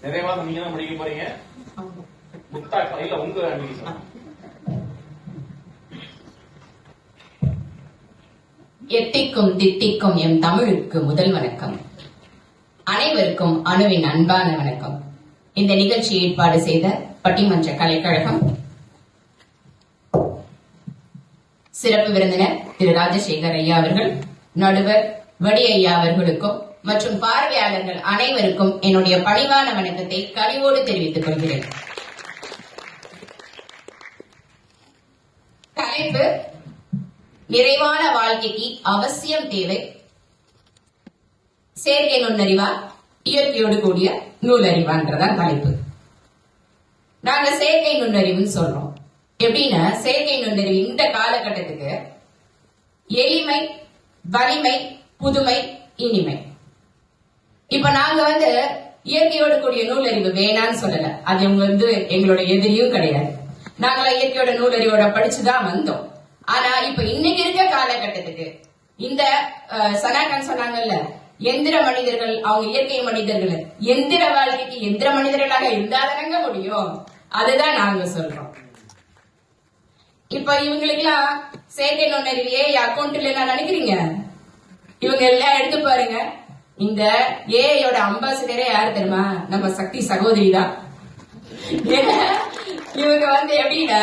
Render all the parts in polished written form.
நிறைவா நீங்க தான் முடிக்க போறீங்க. முக்தா இல்ல உங்க எட்டிக்கும் திட்டிக்கும் எம் தமிழுக்கு முதல் வணக்கம். அனைவருக்கும் அணுவின் அன்பான வணக்கம். இந்த நிகழ்ச்சி ஏற்பாடு செய்த பட்டிமன்ற கலைக்கழகம், சிறப்பு விருந்தினர் திரு ராஜசேகர் ஐயா அவர்கள், நடுவர் வடி ஐயா அவர்களுக்கும் மற்றும் பார்வையாளர்கள் அனைவருக்கும் என்னுடைய பணிவான வணக்கத்தை கனிவோடு தெரிவித்துக் கொள்கிறேன். தலைப்பு: நிறைவான வாழ்க்கைக்கு அவசியம் தேவை செயற்கை நுண்ணறிவா இயற்கையோடு கூடிய நூலறிவான்றதான் தலைப்பு. நாங்க செயற்கை நுண்ணறிவுன்னு சொல்றோம். எப்படின்னா, செயற்கை நுண்ணறிவு இந்த காலகட்டத்துக்கு எளிமை, வலிமை, புதுமை, இனிமை. இப்ப நாங்க இயற்கையோடு கூடிய நூலறிவு வேணான்னு சொல்லல. அது எங்களோட எதிரியும் கிடையாது. நாங்களா இயற்கையோட நூலறிவோட படிச்சுதான் வந்தோம். ஆனா இப்ப இன்னைக்கு இருக்க காலகட்டத்துக்கு இந்த சனாகன் சொன்னாங்கல்ல, எந்திர மனிதர்கள் அவங்க இயற்கை மனிதர்கள், எந்திர வாழ்க்கைக்கு எந்திர மனிதர்களாக இருந்தாதானங்க முடியும். அதுதான் நாங்க சொல்றோம். இப்ப இவங்களுக்கு எல்லாம் செயற்கை நுண்ணறிவு அக்கௌண்ட் இல்ல நினைக்கிறீங்க? இவங்க எல்லாம் எடுத்து பாருங்க. இந்த ஏஐயோட அம்பாசிடரே யாரு தெரியுமா? நம்ம சக்தி சகோதரி தான். இவங்க எப்படின்னா,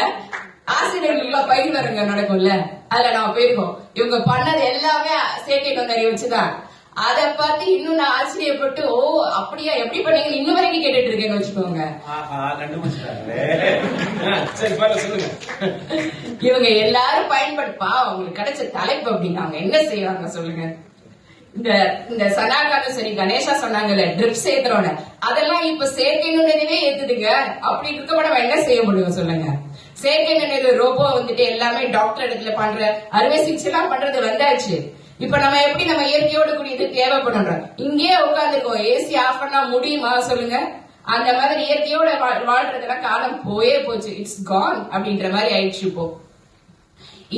ஆசிரியர்களுக்கு பயிர்வரங்க நடக்கும்ல, அதுல நாம போயிருக்கோம். இவங்க பண்ணது எல்லாமே செயற்கை நுண்ணறிவு வச்சுதான். அதை பார்த்து இன்னும் நான் ஆச்சரியப்பட்டு, ஓ அப்படியா, எப்படி பண்ணீங்க இன்னும் வரைக்கும் கேட்டுட்டு இருக்கேன்னு வச்சுக்கோங்க. இவங்க எல்லாரும் பயன்படுப்பா அவங்களுக்கு கிடைச்ச தலைப்பு அப்படின்னா அவங்க என்ன செய்வாங்க சொல்லுங்க? இந்த சனாகாலும் சரி, கணேசா சொன்னாங்கல்ல ட்ரிப் சேர்க்கிறோன்னு, அதெல்லாம் இப்ப செயற்கை நுண்ணறிவே ஏத்துதுங்க. அப்படி இருக்கப்ப நம்ம என்ன செய்ய முடியும் சொல்லுங்க? செயற்கை நுண்ணறிவு ரோபோ எல்லாமே டாக்டர் இடத்துல பண்ற அறுவை சிகிச்சை எல்லாம் பண்றது வந்தாச்சு. இப்ப நம்ம எப்படி நம்ம இயற்கையோடு கூடியது தேவைப்படுறோம். இங்கேயே உட்காந்துருக்கோம், ஏசி ஆஃப் பண்ணா முடியுமா சொல்லுங்க? அந்த மாதிரி இயற்கையோட வாழ்றதுலாம் காலம் போயே போச்சு. இட்ஸ் கான் அப்படின்ற மாதிரி ஆயிடுச்சு. இப்போ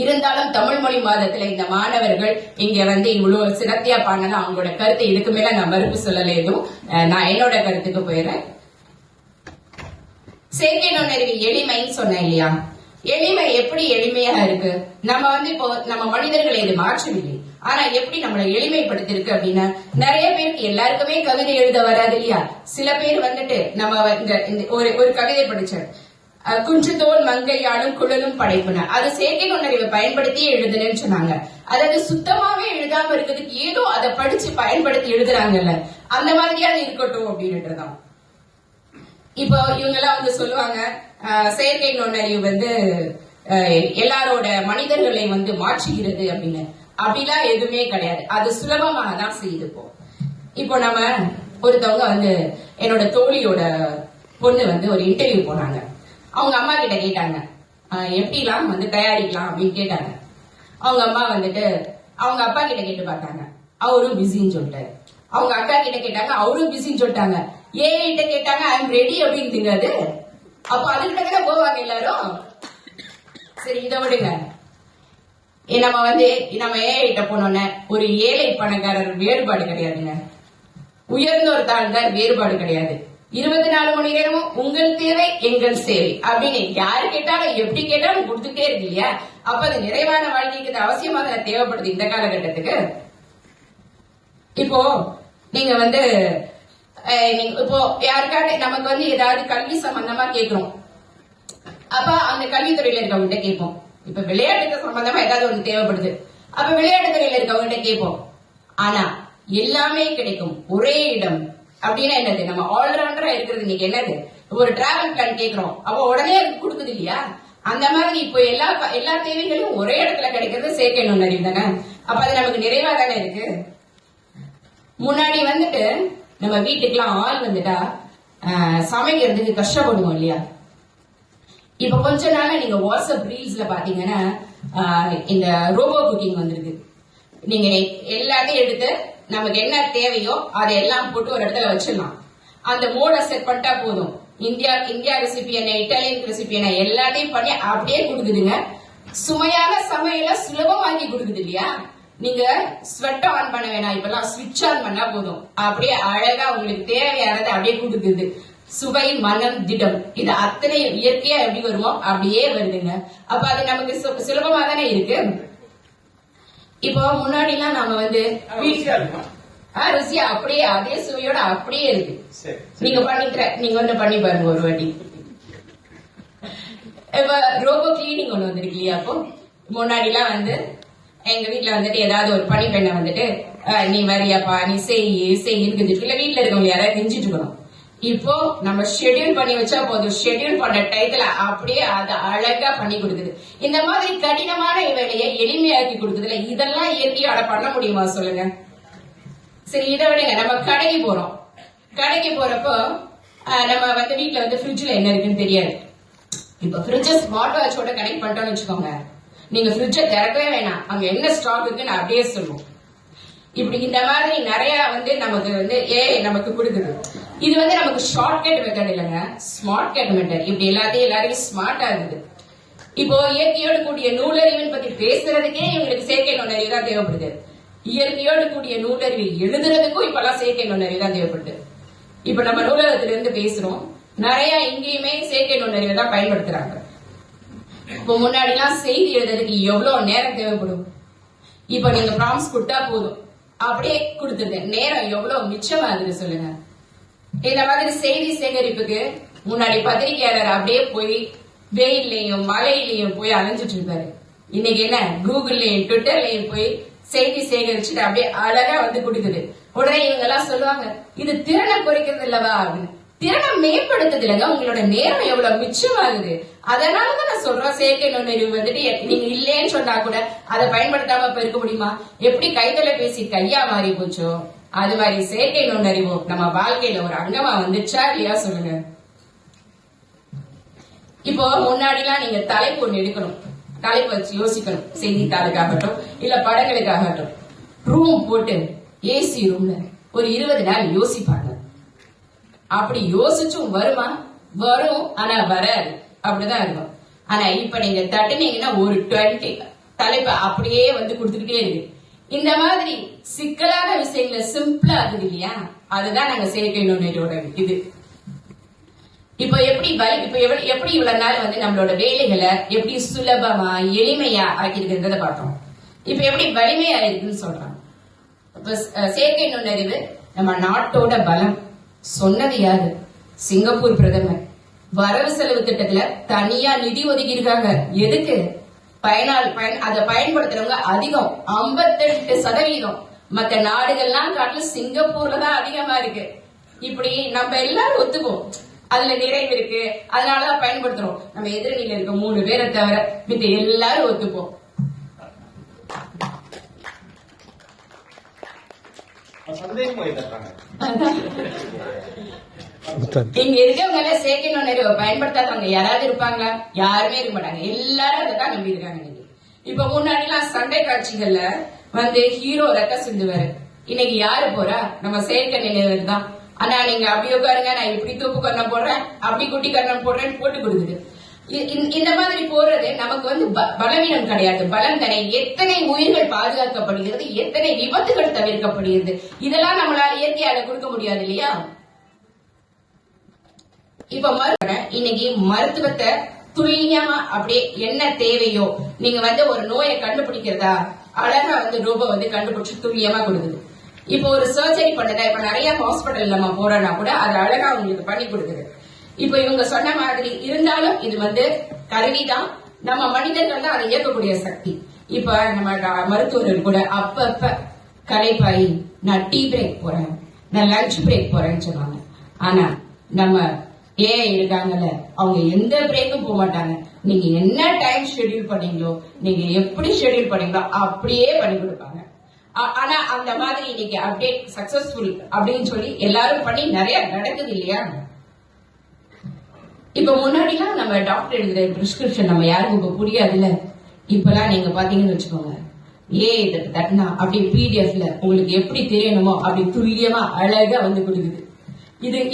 இருந்தாலும் தமிழ் மொழி மாதத்துல இந்த மாணவர்கள் இங்க இவ்வளவு சிறப்பியா பண்ணலாம். அவங்களோட கருத்தை இதுக்கு மேல நான் மறுப்பு சொல்லல. எதுவும் நான் என்னோட கருத்துக்கு போயிடுறேன். செயற்கை நுண்ணறிவு எளிமைன்னு சொன்னேன் இல்லையா? எளிமை எப்படி எளிமையா இருக்கு? நம்ம இப்போ நம்ம மனிதர்களை இது மாற்றவில்லை. ஆனா எப்படி நம்மளை எளிமைப்படுத்திருக்கு அப்படின்னா, நிறைய பேருக்கு எல்லாருக்குமே கவிதை எழுத வராது இல்லையா? சில பேர் நம்ம ஒரு கவிதை படிச்சேன், குன்றுதோல் மங்கையாடும் குழலும் படைப்புன, அது செயற்கை நுண்ணறிவை பயன்படுத்தியே எழுதுன்னு சொன்னாங்க. அதாவது சுத்தமாவே எழுதாம இருக்கிறதுக்கு ஏதோ அதை படிச்சு பயன்படுத்தி எழுதுறாங்கல்ல, அந்த மாதிரியாவது இருக்கட்டும் அப்படின்னுட்டுதான். இப்போ இவங்க எல்லாம் சொல்லுவாங்க, செயற்கை நுண்ணறிவு எல்லாரோட மனிதர்களை மாற்றுகிறது அப்படின்னு. அப்படிலாம் எதுவுமே கிடையாது. அது சுலபமாக தான் செய்து. இப்போ நம்ம ஒருத்தவங்க என்னோட தோழியோட பொண்ணு ஒரு இன்டர்வியூ போனாங்க. அவங்க அம்மா கிட்ட கேட்டாங்க, எப்படிலாம் தயாரிக்கலாம் அப்படின்னு கேட்டாங்க. அவங்க அம்மா அவங்க அப்பா கிட்ட கேட்டு பார்த்தாங்க, அவரும் பிஸின்னு சொல்லிட்டாரு. அவங்க அக்கா கிட்ட கேட்டாங்க, அவரும் பிஸின்னு சொல்லிட்டாங்க. கிட்ட கேட்டாங்க, ஐ எம் ரெடி அப்படின்னு. அது அப்ப அதுகிட்ட தானே போவாங்க எல்லாரும். சரி, இதை விடுங்க. நம்ம கிட்ட போனோன்னு ஒரு ஏழை பணக்காரர் வேறுபாடு கிடையாதுங்க, உயர்ந்த ஒரு தாழ்ந்தார் வேறுபாடு கிடையாது. 24 மணி நேரமும் உங்கள் தேவை எங்கள் சேவை அப்படின்னு யாரு கேட்டாலும் எப்படி கேட்டாலும் கொடுத்துட்டே இருக்கு இல்லையா? அப்ப அது நிறைவான வாழ்க்கைக்கு அவசியமாக தேவைப்படுது இந்த காலகட்டத்துக்கு. இப்போ நீங்க இப்போ யாருக்காட்டு நமக்கு ஏதாவது கல்வி சம்பந்தமா கேட்கிறோம். அப்ப அந்த கல்வித்துறையில இருக்கவங்க கேட்போம். இப்ப விளையாட்டுக்கு சம்பந்தமா ஏதாவது ஒண்ணு தேவைப்படுது, அப்ப விளையாட்டுத்துறையில இருக்கவங்க கேட்போம். ஆனா எல்லாமே கிடைக்கும் ஒரே இடம் அப்படின்னா என்னது? நம்ம ஆல்ரவுண்டரா இருக்கிறது இன்னைக்கு என்னது? ஒரு டிராவல் பிளான் கேட்கிறோம், அப்ப உடனே கொடுக்குது இல்லையா? அந்த மாதிரி இப்போ எல்லா தேவைகளும் ஒரே இடத்துல கிடைக்கிறது செயற்கை நுண்ணறிவு தானே. அப்ப அது நமக்கு நிறைவா தானே இருக்கு. முன்னாடி நம்ம வீட்டுக்கெல்லாம் ஆள் சமைக்கிறதுக்கு கஷ்டப்படுவோம் இல்லையா? இப்ப கொஞ்ச நாள நீங்க வாட்ஸ்அப் ரீல்ஸ்ல பாத்தீங்கன்னா இந்த ரோபோ குக்கிங் வந்திருக்கு. நீங்க எல்லாத்தையும் எடுத்து நமக்கு என்ன தேவையோ அதையெல்லாம் போட்டு ஒரு இடத்துல வச்சிடலாம். அந்த மோட செட் பண்ணிட்டா போதும். இந்தியா ரெசிபி என்ன, இட்டாலியன் ரெசிபி என்ன, எல்லாத்தையும் பண்ணி அப்படியே கொடுக்குதுங்க. சுமையான சமையல சுலபமாக்கி கொடுக்குது இல்லையா? நீங்க ஸ்வெட் ஆன் பண்ண வேணாம், இப்பெல்லாம் ஸ்விட்ச் ஆன் பண்ணா போதும், அப்படியே அழகா உங்களுக்கு தேவையானதை அப்படியே கொடுக்குது. சுவை, மனம், திடம் இது அத்தனை இயற்கையா எப்படி வருமோ அப்படியே வருதுங்க. அப்ப அது நமக்கு சுலபமா தானே இருக்கு. இப்போ முன்னாடி எல்லாம் நாம வந்து ருசியா அப்படியே அதே சுவையோட அப்படியே இருக்கு. நீங்க வந்து பண்ணி பாருங்க ஒரு வாட்டி. இப்ப ரோபோ கிளீனிங் ஒண்ணு வந்துருக்கு இல்லையா. அப்போ முன்னாடி எல்லாம் வந்து எங்க வீட்டுல வந்துட்டு ஏதாவது ஒரு பணிப்பெண்ணை வந்துட்டு நீ வரியாப்பா நீ செய்யுன்னு இல்ல வீட்டுல இருக்கவங்க யாராவது செஞ்சுட்டு இருக்கணும். இப்போ நம்ம ஷெட்யூல் பண்ணி வச்சா போதும், ஷெட்யூல் பண்ண டயத்துல அப்படியே அதை அழகா பண்ணி கொடுக்குது. இந்த மாதிரி கடினமான வேலையை எளிமையாக்கி கொடுக்குதுல, இதெல்லாம் இயற்கையோட பண்ண முடியுமா சொல்லுங்க. சரி இதை விடுங்க, நம்ம கடைக்கு போறோம். கடைக்கு போறப்போ நம்ம வந்து வீட்டுல வந்து ஃப்ரிட்ஜ்ல என்ன இருக்குன்னு தெரியாது. இப்ப ஃப்ரிட்ஜ் ஸ்மார்ட் வாட்சோட கனெக்ட் பண்ணிட்டோம்னு வச்சுக்கோங்க, நீங்க ஃப்ரிட்ஜை திறக்கவே வேணாம், அங்க என்ன ஸ்டாக் இருக்குன்னு அப்படியே சொல்லுவோம். இப்படி இந்த மாதிரி நிறைய வந்து நமக்கு வந்து நமக்கு கொடுக்குது. இது வந்து நமக்கு ஷார்ட்கட் மெத்தட் இல்லைங்க, ஸ்மார்ட் கட் மெத்தட். இப்படி எல்லாரையும் ஸ்மார்ட்டா இருக்குது. இப்போ இயற்கையோடு கூடிய நூலறிவின் பத்தி பேசுறதுக்கே இவங்களுக்கு செயற்கை நுண்ணறிவு தான் தேவைப்படுது. இயற்கையோடு கூடிய நூலறிவு எழுதுறதுக்கும் இப்பெல்லாம் செயற்கை நுண்ணறிவு தான் தேவைப்படுது. இப்ப நம்ம நூலகத்துல இருந்து பேசுறோம், நிறைய இங்கேயுமே செயற்கை நுண்ணறிவை தான் பயன்படுத்துறாங்க. இப்போ முன்னாடி எல்லாம் செய்தி எழுதுறதுக்கு எவ்வளவு நேரம் தேவைப்படும். இப்ப நீங்க ப்ராம்ஸ் கொடுத்தா போதும், அப்படியே கொடுத்துருது. நேரம் எவ்வளவு மிச்சமாகுது சொல்லுங்க. இந்த மாதிரி செய்தி சேகரிப்புக்கு முன்னாடி பத்திரிகையாளர் அப்படியே போய் வெயிலையும் மழையிலையும் போய் அலைஞ்சிட்டு இருப்பாரு. இன்னைக்கு என்ன கூகுள்லயும் ட்விட்டர்லயும் போய் செய்தி சேகரிச்சுட்டு அப்படியே அழகா வந்து கொடுக்குது. உடனே இவங்க எல்லாம் சொல்லுவாங்க, இது திறனை குறைக்கிறது இல்லவா அப்படின்னு. திறனை மேம்படுத்துது இல்லைங்க, உங்களோட நேரம் எவ்வளவு மிச்சமாகுது. அதனாலதான் நான் சொல்றேன், செயற்கை நுண்ணறிவு வந்துட்டு நீங்க இல்லேன்னு சொன்னா கூட அதை பயன்படுத்தாம இப்ப இருக்க முடியுமா. எப்படி கைத்தொலைபேசி கையா மாறி போச்சோ அது மாதிரி செயற்கை நுண்ணறிவு நம்ம வாழ்க்கையில ஒரு அங்கமா வந்துச்சா இல்லையா சொல்லுங்க. இப்போ முன்னாடிலாம் நீங்க தலைப்பு ஒண்ணு எடுக்கணும், தலைப்பு வச்சு யோசிக்கணும். செய்தித்தாளுக்காகட்டும் இல்ல படங்களுக்காகட்டும், ரூம் போட்டு ஏசி ரூம்ல ஒரு 20 நாள் யோசிப்பாங்க. அப்படி யோசிச்சும் வருமா? வரும், ஆனா வராது. அப்படிதான் இருக்கும். ஆனா இப்ப நீங்க தட்டுனீங்கன்னா ஒரு 20 தலைப்பு அப்படியே வந்து கொடுத்துக்கிட்டே இருக்கு. இந்த மாதிரி சிக்கலான விஷயங்களை சிம்பிளா இருக்குது இல்லையா, அதுதான் நாங்க செயற்கை நுண்ணறிவோட இது. இப்ப எப்படி இவ்வளவு நாள் வந்து நம்மளோட வேலைகளை எப்படி சுலபமா எளிமையா ஆக்கிருக்குன்றத பார்த்தோம். இப்ப எப்படி வலிமையா இருக்குன்னு சொல்றாங்க. இப்ப செயற்கை நுண்ணறிவு நம்ம நாட்டோட பலம். சொன்னது யாரு? சிங்கப்பூர் பிரதமர். வரவு செலவு திட்டத்துல தனியா நிதி ஒதுக்கி இருக்காங்க. எதுக்கு? அதை பயன்படுத்துறவங்க அதிகம், 58%. மற்ற நாடுகள்லாம் காட்டிலும் சிங்கப்பூர்ல தான் அதிகமா இருக்கு. இப்படி நம்ம எல்லாரும் ஒத்துப்போம், அதுல நிறைவு இருக்கு, அதனாலதான் பயன்படுத்துறோம். நம்ம எதிரணியில இருக்க 3 பேரை தவிர மித்த எல்லாரும் ஒத்துப்போம். இங்க இருக்கவங்க எல்லாம் செயற்கை நுண்ணறிவை பயன்படுத்தாதவங்க யாராவது இருப்பாங்களா? யாருமே இருக்க மாட்டாங்க. எல்லாரும் அதை தான் நம்பி இருக்காங்க. இப்ப முன்னாடி எல்லாம் சண்டை காட்சிகள்ல வந்து ஹீரோ ரத்த சிந்துவாரு. இன்னைக்கு யாரு போறா? நம்ம செயற்கை நுண்ணறிவு தான். ஆனா நீங்க அப்படி உட்காருங்க, நான் இப்படி தூப்பு கண்ணம் போடுறேன், அப்படி குட்டி கண்ணம் போடுறேன்னு போட்டு கொடுக்குது. இந்த மாதிரி போறது நமக்கு வந்து பலவீனம் கிடையாது, பலம் தானே. எத்தனை உயிர்கள் பாதுகாக்கப்படுகிறது, எத்தனை விபத்துகள் தவிர்க்கப்படுகிறது. இதெல்லாம் நம்மளால இயற்கையால கொடுக்க முடியாது இல்லையா. இப்ப இன்னைக்கு மருத்துவத்தை துல்லியமா அப்படியே என்ன தேவையோ, நீங்க வந்து ஒரு நோயை கண்டுபிடிக்கிறதா அழகா வந்து ரோபோ வந்து கண்டுபிடிச்சு துல்லியமா கொடுக்குது. இப்போ ஒரு சர்ஜரி பண்ணதா, இப்ப நிறைய ஹாஸ்பிட்டல் நம்ம போறோம்னா கூட அது அழகா உங்களுக்கு பண்ணி கொடுக்குது. இப்ப இவங்க சொன்ன மாதிரி இருந்தாலும் இது வந்து கருவிதான், நம்ம மனிதர்கள் தான் அதை இயக்கக்கூடிய சக்தி. இப்ப நம்ம மருத்துவர்கள் கூட அப்பப்ப கலைப்பாய், நான் டீ பிரேக் போறேன், நான் லஞ்ச் பிரேக் போறேன்னு சொன்னாங்க. ஆனா நம்ம இருக்காங்கல்ல, அவங்க எந்த பிரேக்கும் போக மாட்டாங்க. நீங்க என்ன டைம் ஷெட்யூல் பண்ணீங்களோ, நீங்க எப்படி ஷெட்யூல் பண்ணீங்களோ அப்படியே பண்ணி கொடுப்பாங்க. ஆனா அந்த மாதிரி இன்னைக்கு அப்டேட் சக்சஸ்ஃபுல் அப்படின்னு சொல்லி எல்லாரும் பண்ணி நிறைய நடக்குது இல்லையா. இப்ப முன்னாடிலாம் நம்ம டாக்டர் எழுதுற பிரிஸ்கிரிப்ஷன் நம்ம யாருக்கும் இப்ப புரியாதுல்ல. இப்பெல்லாம் நீங்க பாத்தீங்கன்னு வச்சுக்கோங்க, இதை தட்டினா அப்படி பிடிஎஃப்ல உங்களுக்கு எப்படி தெரியணுமோ அப்படி துல்லியமா அழகா வந்து கொடுக்குது.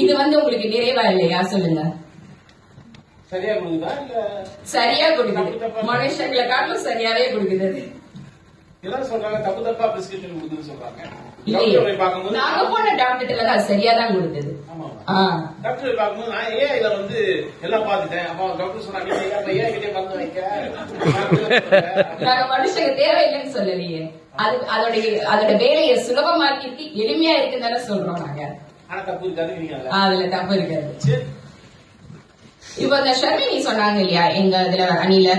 இது வந்து உங்களுக்கு நிறைவா இல்லையா சொல்லுங்க. சரியா கொடுக்குது, மனுஷங்களை காட்டிலும் சரியாவே கொடுக்குது. சொல்றாங்க தப்பு தப்பா பிரிஸ்கிரிப்ஷன் கொடுக்குதுன்னு சொல்றாங்க. இல்லையே, டாக்டர் போய் பார்க்கும்போது நாங்க போன டாக்டர்ல அது சரியாதான் கொடுத்தது. ஆமா ஆ. டாக்டர் போய் பார்க்கும்போது நான் ஏஐல வந்து எல்லாம் பார்த்துட்டேன். அப்ப டாக்டர் சொன்னாங்க ஏஐ கிட்டே மருந்து வைக்க நாங்க மனுஷங்க தேவையில்லைன்னு சொல்லலையே. அதோட வேலையை சுலபமாக்கிட்டு எளிமையா இருக்குன்னு தானே சொல்றோம் நாங்க. ஆனா தப்பு இருக்காது, அதுல தப்பு இருக்காது. இப்ப இந்த ஷர்மினி சொன்னாங்க இல்லையா, எங்க இதுல அணில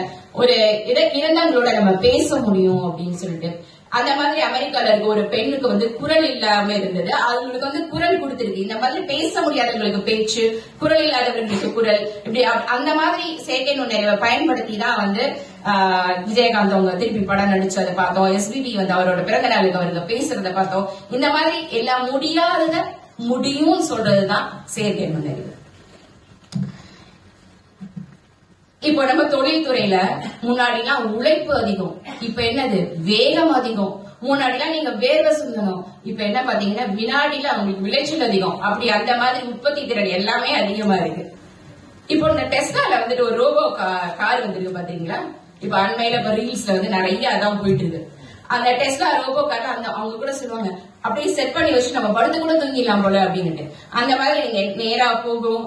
ஒரு இதை இருந்தாங்களோட நம்ம பேச முடியும் அப்படின்னு சொல்லிட்டு. அந்த மாதிரி அமெரிக்கால இருக்க ஒரு பெண்ணுக்கு வந்து குரல் இல்லாம இருந்தது, அவங்களுக்கு வந்து குரல் கொடுத்திருக்கு. இந்த மாதிரி பேச முடியாதவங்களுக்கு பேச்சு, குரல் இல்லாதவர்களுக்கு குரல், இப்படி அந்த மாதிரி செயற்கை நுண்ணறிவை பயன்படுத்தி தான் வந்து விஜயகாந்த் அவங்க திருப்பி படம் நடிச்சதை பார்த்தோம். எஸ்பிபி வந்து அவரோட பிறந்த நாளுக்கு அவருக்கு பேசுறத பார்த்தோம். இந்த மாதிரி எல்லாம் முடியாதத முடியும் சொல்றதுதான் செயற்கை நுண்ணறிவு. இப்போ நம்ம தொழில்துறையில முன்னாடிலாம் உழைப்பு அதிகம், இப்ப என்னது வேகம் அதிகம். முன்னாடிலாம் நீங்க வேர்வை சிந்தணும், இப்ப என்ன பாத்தீங்கன்னா வினாடியில அவங்களுக்கு விளைச்சல் அதிகம். அப்படி அந்த மாதிரி உற்பத்தி திறன் எல்லாமே அதிகமா இருக்கு. இப்போ இந்த டெஸ்லால வந்துட்டு ஒரு ரோபோ கார் வந்துருக்கு பாத்தீங்களா. இப்ப அண்மையில இப்ப ரீல்ஸ்ல வந்து நிறைய அதான் போயிட்டு இருக்கு. அந்த டெஸ்லா ரோபோ கார்ல அவங்க கூட சொல்லுவாங்க, அப்படியே செட் பண்ணி வச்சு நம்ம படுத்து கூட தூங்கிடலாம் போல அப்படின்னுட்டு. அந்த மாதிரி நீங்க நேரா போகும்,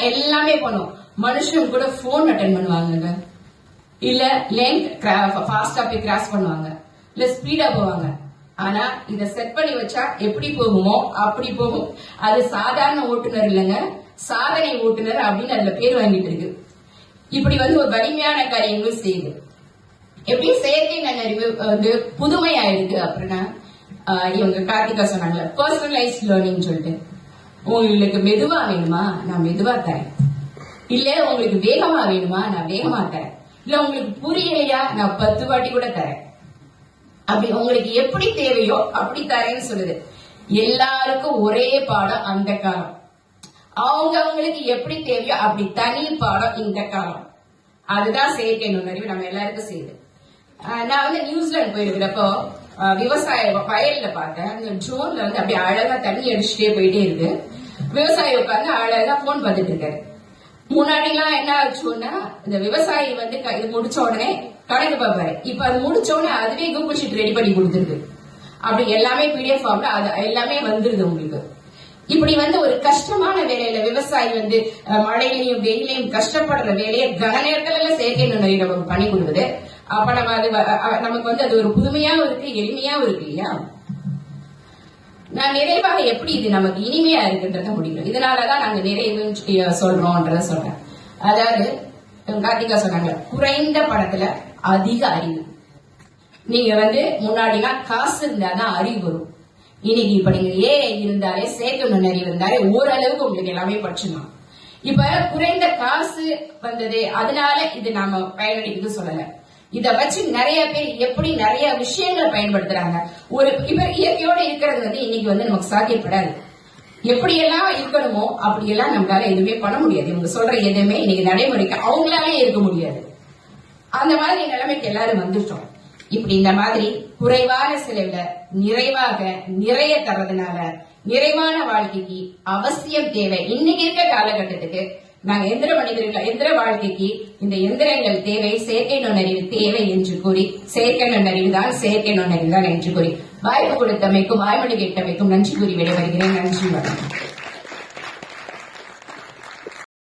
எல்லாமே பண்ணும். மனுஷன் கூட போன் அட்டென்ட் பண்ணுவாங்க, இல்ல லேன் ஃபாஸ்டா போய் கிராஸ் பண்ணுவாங்க, இல்ல ஸ்பீடா போவாங்க. ஆனா இத செட் பண்ணி வச்சா எப்படி போகுமோ அப்படி போகும். அது சாதாரண ஓட்டுநர் இல்லைங்க, சாதனை ஓட்டுநர் அப்படின்னு அதுல பேர் வாங்கிட்டு இருக்கு. இப்படி வந்து ஒரு வலிமையான காரியங்களும் செய்யுது. எப்படி செயற்கை நுண்ணறிவு வந்து புதுமையா இருக்கு அப்படின்னா, இவங்க கார்த்திகா சொன்னாங்கல்ல பர்சனலைஸ்ட் லேர்னிங் சொல்லிட்டு. உங்களுக்கு மெதுவா வேணுமா, நான் மெதுவா தரேன். இல்ல உங்களுக்கு வேகமா வேணுமா, நான் வேகமா தரேன். இல்ல உங்களுக்கு புரியலையா, நான் 10 வாட்டி கூட தரேன். அப்படி உங்களுக்கு எப்படி தேவையோ அப்படி தரேன்னு சொல்லுது. எல்லாருக்கும் ஒரே பாடம் அந்த காலம், அவங்களுக்கு எப்படி தேவையோ அப்படி தனி பாடம் இந்த காலம். அதுதான் செயற்கை நுண்ணறிவு நம்ம எல்லாருக்கும் செய்யுது. நான் வந்து நியூசிலாந்து போயிருக்கிறப்போ விவசாய வயல்ல பார்த்தேன். அந்த ட்ரோன்ல வந்து அப்படியே அழகா தண்ணி அடிச்சுட்டே போயிட்டே இருக்கு. விவசாயி உட்காந்து அழகா போன் பார்த்துட்டு இருக்காரு. முன்னாடி எல்லாம் என்ன ஆச்சுன்னா, இந்த விவசாயி வந்து இது முடிச்ச உடனே கணக்கு பார்ப்பாரு. இப்ப அது முடிச்ச உடனே அதுவே கூகுள் ஷீட் ரெடி பண்ணி கொடுத்துருக்கு. அப்படி எல்லாமே பிடிஎஃப் ஃபார்ம்ல அது எல்லாமே வந்துருது உங்களுக்கு. இப்படி வந்து ஒரு கஷ்டமான வேலையில விவசாயி வந்து மழையிலையும் வெயிலையும் கஷ்டப்படுற வேலையை கன நேரத்துல செயற்கை நுண்ணறிவு நமக்கு பண்ணி கொடுக்குது. அப்ப நம்ம அது நமக்கு வந்து அது ஒரு புதுமையாவும் இருக்கு, எளிமையாவும் இருக்கு இல்லையா. நான் நிறைவாக எப்படி இது நமக்கு இனிமையா இருக்குன்றத முடியும். இதனாலதான் நாங்க நிறைவு சொல்றோம்ன்றத சொல்றேன். அதாவது கார்த்திகா சொன்னாங்க, குறைந்த பணத்துல அதிக அறிவு. நீங்க வந்து முன்னாடிலாம் காசு இருந்தாதான் அறிவு வரும். இன்னைக்கு இப்ப நீங்க ஏஐ இருந்தாலே, செயற்கை நுண்ணறிவு இருந்தாலே ஓரளவுக்கு உங்களுக்கு எல்லாமே படிச்சுக்கலாம். இப்ப குறைந்த காசு வந்தது, அதனால இது நாம பயனளிக்குது சொல்லல. இத வச்சு நிறைய பேர் எப்படி நிறைய விஷயங்களை பயன்படுத்துறாங்க. ஒரு இப்ப இயற்கையோட இருக்கிறது வந்து இன்னைக்கு வந்து நமக்கு சாத்தியப்படாது. எப்படி எல்லாம் இருக்கணுமோ அப்படியெல்லாம் நம்மளால எதுவுமே பண்ண முடியாது. இவங்க சொல்ற எதுவுமே இன்னைக்கு நடைமுறைக்கு அவங்களாலே இருக்க முடியாது. அந்த மாதிரி நிலைமைக்கு எல்லாரும் வந்துட்டோம். இப்படி இந்த மாதிரி குறைவான செலவுல நிறைவாக நிறைய தர்றதுனால நிறைவான வாழ்க்கைக்கு அவசியம் தேவை. இன்னைக்கு இருக்க காலகட்டத்துக்கு நாங்க எந்திர வாழ்க்கைக்கு இந்த எந்திரங்கள் தேவை, செயற்கை நுண்ணறிவு தேவை என்று கூறி, செயற்கை நுண்ணறிவு தான் என்று கூறி வாய்ப்பு கொடுத்தமைக்கும் வாய்மொழி கேட்டமைக்கும் நன்றி கூறி விடைபெறுகிறேன். நன்றி வணக்கம்.